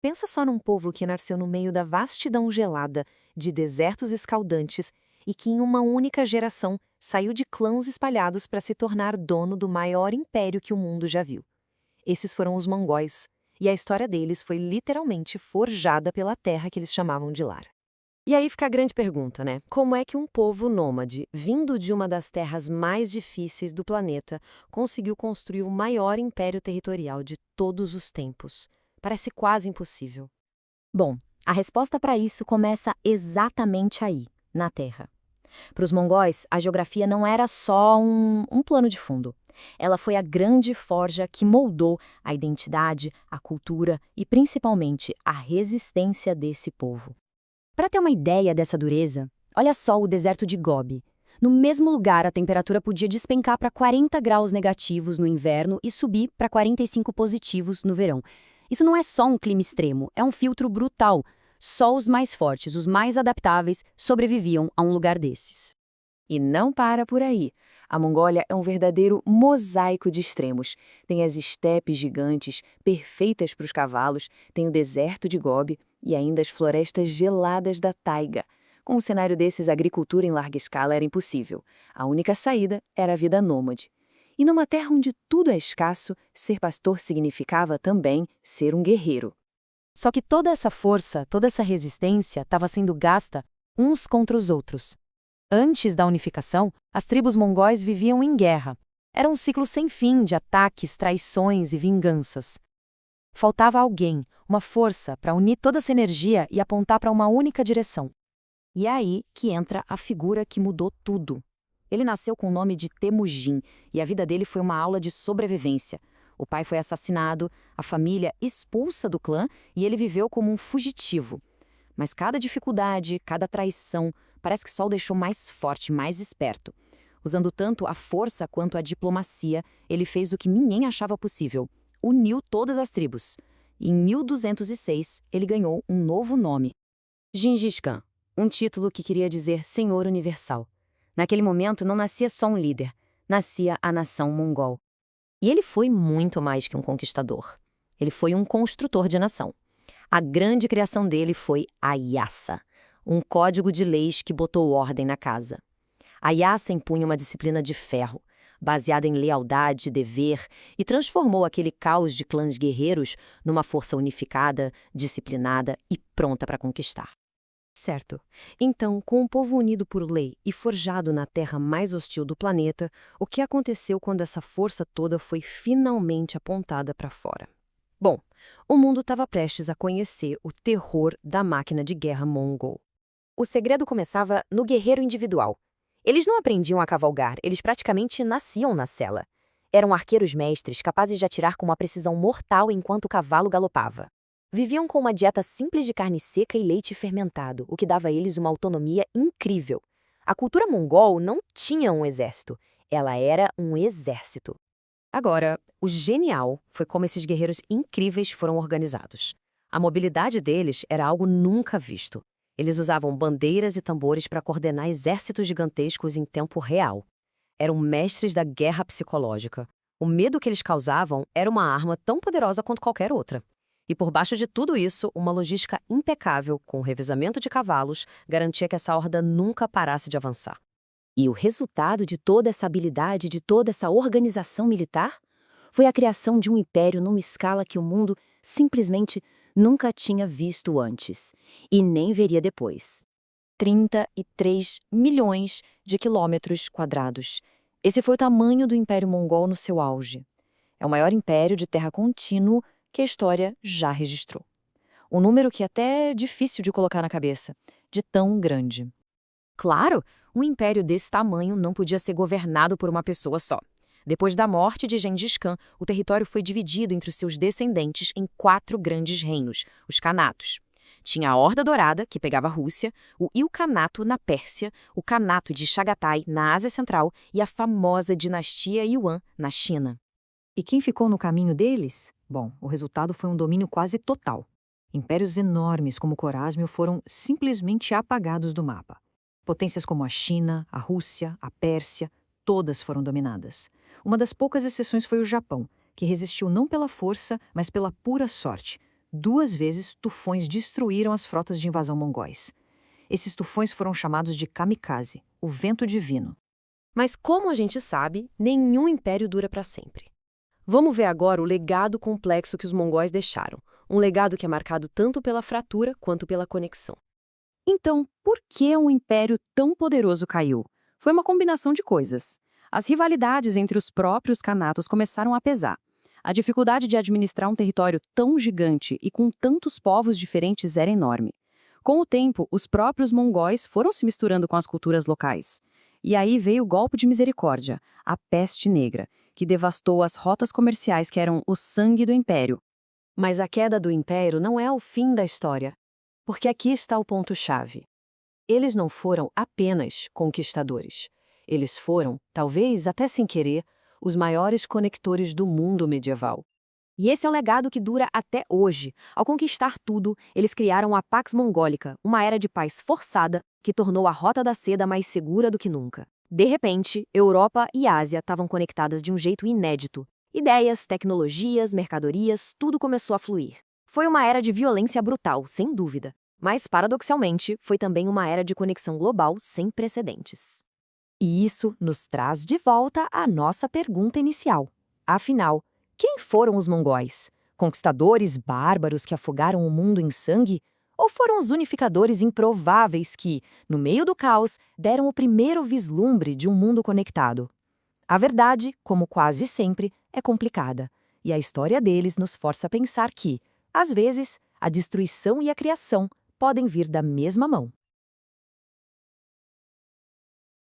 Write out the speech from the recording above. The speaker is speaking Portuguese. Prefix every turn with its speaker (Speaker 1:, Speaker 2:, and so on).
Speaker 1: Pensa só num povo que nasceu no meio da vastidão gelada, de desertos escaldantes, e que em uma única geração saiu de clãs espalhados para se tornar dono do maior império que o mundo já viu. Esses foram os mongóis, e a história deles foi literalmente forjada pela terra que eles chamavam de lar. E aí fica a grande pergunta, né? Como é que um povo nômade, vindo de uma das terras mais difíceis do planeta, conseguiu construir o maior império territorial de todos os tempos? Parece quase impossível.
Speaker 2: Bom, a resposta para isso começa exatamente aí, na Terra. Para os mongóis, a geografia não era só um plano de fundo. Ela foi a grande forja que moldou a identidade, a cultura e, principalmente, a resistência desse povo. Para ter uma ideia dessa dureza, olha só o deserto de Gobi. No mesmo lugar, a temperatura podia despencar para 40 graus negativos no inverno e subir para 45 positivos no verão. Isso não é só um clima extremo, é um filtro brutal. Só os mais fortes, os mais adaptáveis, sobreviviam a um lugar desses.
Speaker 1: E não para por aí. A Mongólia é um verdadeiro mosaico de extremos. Tem as estepes gigantes, perfeitas para os cavalos, tem o deserto de Gobi e ainda as florestas geladas da taiga. Com um cenário desses, a agricultura em larga escala era impossível. A única saída era a vida nômade. E numa terra onde tudo é escasso, ser pastor significava também ser um guerreiro.
Speaker 2: Só que toda essa força, toda essa resistência estava sendo gasta uns contra os outros. Antes da unificação, as tribos mongóis viviam em guerra. Era um ciclo sem fim de ataques, traições e vinganças. Faltava alguém, uma força, para unir toda essa energia e apontar para uma única direção. E é aí que entra a figura que mudou tudo. Ele nasceu com o nome de Temujin, e a vida dele foi uma aula de sobrevivência. O pai foi assassinado, a família expulsa do clã e ele viveu como um fugitivo. Mas cada dificuldade, cada traição, parece que só o deixou mais forte, mais esperto. Usando tanto a força quanto a diplomacia, ele fez o que ninguém achava possível. Uniu todas as tribos. E em 1206, ele ganhou um novo nome. Gengis Khan, um título que queria dizer Senhor Universal. Naquele momento não nascia só um líder, nascia a nação mongol. E ele foi muito mais que um conquistador. Ele foi um construtor de nação. A grande criação dele foi a Yasa, um código de leis que botou ordem na casa. A Yasa impunha uma disciplina de ferro, baseada em lealdade, dever, e transformou aquele caos de clãs guerreiros numa força unificada, disciplinada e pronta para conquistar. Certo. Então, com o povo unido por lei e forjado na terra mais hostil do planeta, o que aconteceu quando essa força toda foi finalmente apontada para fora? Bom, o mundo estava prestes a conhecer o terror da máquina de guerra mongol. O segredo começava no guerreiro individual. Eles não aprendiam a cavalgar, eles praticamente nasciam na sela. Eram arqueiros mestres capazes de atirar com uma precisão mortal enquanto o cavalo galopava. Viviam com uma dieta simples de carne seca e leite fermentado, o que dava a eles uma autonomia incrível. A cultura mongol não tinha um exército, ela era um exército. Agora, o genial foi como esses guerreiros incríveis foram organizados. A mobilidade deles era algo nunca visto. Eles usavam bandeiras e tambores para coordenar exércitos gigantescos em tempo real. Eram mestres da guerra psicológica. O medo que eles causavam era uma arma tão poderosa quanto qualquer outra. E por baixo de tudo isso, uma logística impecável, com o revezamento de cavalos, garantia que essa horda nunca parasse de avançar. E o resultado de toda essa habilidade, de toda essa organização militar, foi a criação de um império numa escala que o mundo simplesmente nunca tinha visto antes, e nem veria depois. 33 milhões de quilômetros quadrados. Esse foi o tamanho do Império Mongol no seu auge. É o maior império de terra contínuo que a história já registrou. Um número que é até difícil de colocar na cabeça, de tão grande. Claro, um império desse tamanho não podia ser governado por uma pessoa só. Depois da morte de Gengis Khan, o território foi dividido entre os seus descendentes em 4 grandes reinos, os Khanatos. Tinha a Horda Dourada, que pegava a Rússia, o Ilkhanato na Pérsia, o Khanato de Chagatai, na Ásia Central, e a famosa dinastia Yuan, na China.
Speaker 3: E quem ficou no caminho deles? Bom, o resultado foi um domínio quase total. Impérios enormes como o Corásmio foram simplesmente apagados do mapa. Potências como a China, a Rússia, a Pérsia, todas foram dominadas. Uma das poucas exceções foi o Japão, que resistiu não pela força, mas pela pura sorte. 2 vezes tufões destruíram as frotas de invasão mongóis. Esses tufões foram chamados de kamikaze, o vento divino.
Speaker 4: Mas como a gente sabe, nenhum império dura para sempre. Vamos ver agora o legado complexo que os mongóis deixaram, um legado que é marcado tanto pela fratura quanto pela conexão.
Speaker 2: Então, por que um império tão poderoso caiu? Foi uma combinação de coisas. As rivalidades entre os próprios Khanatos começaram a pesar. A dificuldade de administrar um território tão gigante e com tantos povos diferentes era enorme. Com o tempo, os próprios mongóis foram se misturando com as culturas locais. E aí veio o golpe de misericórdia, a peste negra, que devastou as rotas comerciais que eram o sangue do império.
Speaker 1: Mas a queda do império não é o fim da história, porque aqui está o ponto-chave. Eles não foram apenas conquistadores. Eles foram, talvez até sem querer, os maiores conectores do mundo medieval.
Speaker 4: E esse é o legado que dura até hoje. Ao conquistar tudo, eles criaram a Pax Mongólica, uma era de paz forçada que tornou a Rota da Seda mais segura do que nunca. De repente, Europa e Ásia estavam conectadas de um jeito inédito. Ideias, tecnologias, mercadorias, tudo começou a fluir. Foi uma era de violência brutal, sem dúvida. Mas, paradoxalmente, foi também uma era de conexão global sem precedentes.
Speaker 1: E isso nos traz de volta à nossa pergunta inicial. Afinal, quem foram os mongóis? Conquistadores bárbaros que afogaram o mundo em sangue? Ou foram os unificadores improváveis que, no meio do caos, deram o primeiro vislumbre de um mundo conectado? A verdade, como quase sempre, é complicada. E a história deles nos força a pensar que, às vezes, a destruição e a criação podem vir da mesma mão.